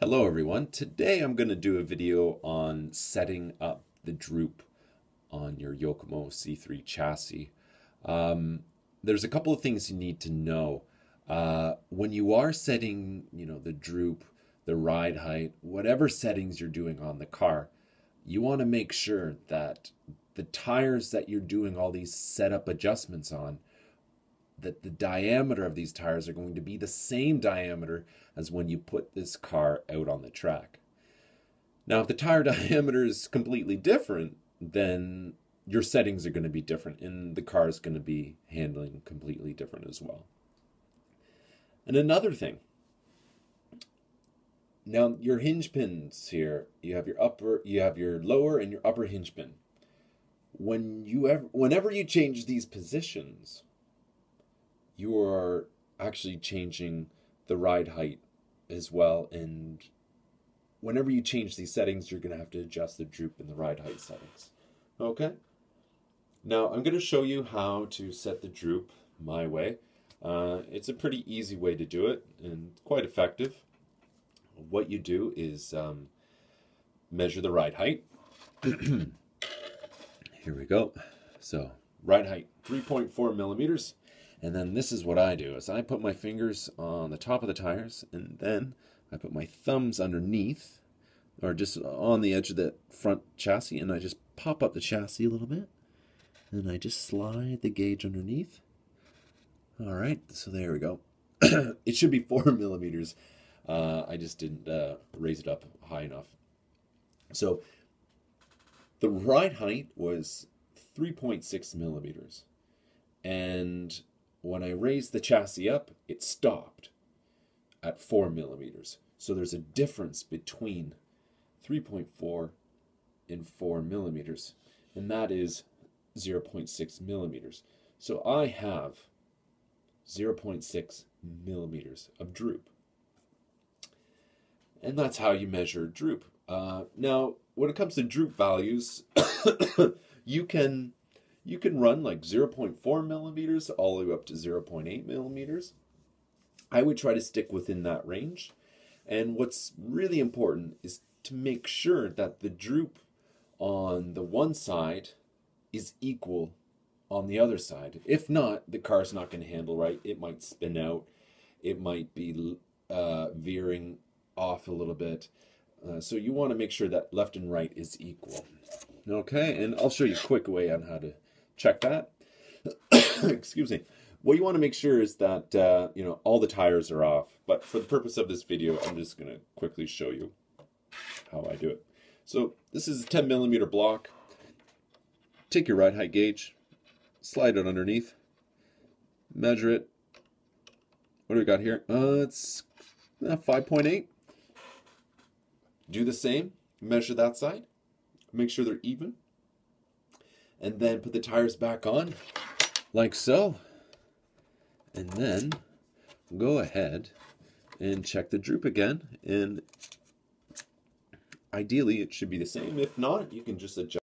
Hello everyone. Today I'm going to do a video on setting up the droop on your Yokomo C3 chassis. There's a couple of things you need to know. When you are setting, the droop, the ride height, whatever settings you're doing on the car, you want to make sure that the tires that you're doing all these setup adjustments on, that the diameter of these tires are going to be the same diameter as when you put this car out on the track. Now, if the tire diameter is completely different, then your settings are going to be different and the car is going to be handling completely different as well. And another thing, now your hinge pins here, you have your lower and your upper hinge pin. Whenever you change these positions, you are actually changing the ride height as well, and whenever you change these settings, you're going to have to adjust the droop and the ride height settings. Okay? Now, I'm going to show you how to set the droop my way. It's a pretty easy way to do it, and quite effective. What you do is measure the ride height. Here we go. So, ride height, 3.4 millimeters. And then this is what I do, is I put my fingers on the top of the tires, and then I put my thumbs underneath, or just on the edge of the front chassis, and I just pop up the chassis a little bit, and I just slide the gauge underneath. All right, so there we go. It should be 4 millimeters. I just didn't raise it up high enough. So the ride height was 3.6 millimeters. And when I raised the chassis up, it stopped at 4 millimeters. So there's a difference between 3.4 and 4 millimeters, and that is 0.6 millimeters. So I have 0.6 millimeters of droop. And that's how you measure droop. Now, when it comes to droop values, you can run like 0.4 millimeters all the way up to 0.8 millimeters. I would try to stick within that range. And what's really important is to make sure that the droop on the one side is equal on the other side. If not, the car's not going to handle right. It might spin out. It might be veering off a little bit. So you want to make sure that left and right is equal. Okay, and I'll show you a quick way on how to check that. Excuse me. What you want to make sure is that all the tires are off. But for the purpose of this video, I'm just going to quickly show you how I do it. So this is a 10 millimeter block. Take your ride height gauge, slide it underneath, measure it. What do we got here? It's 5.8. Do the same. Measure that side. Make sure they're even. And then put the tires back on, like so. And then go ahead and check the droop again. And ideally, it should be the same. If not, you can just adjust.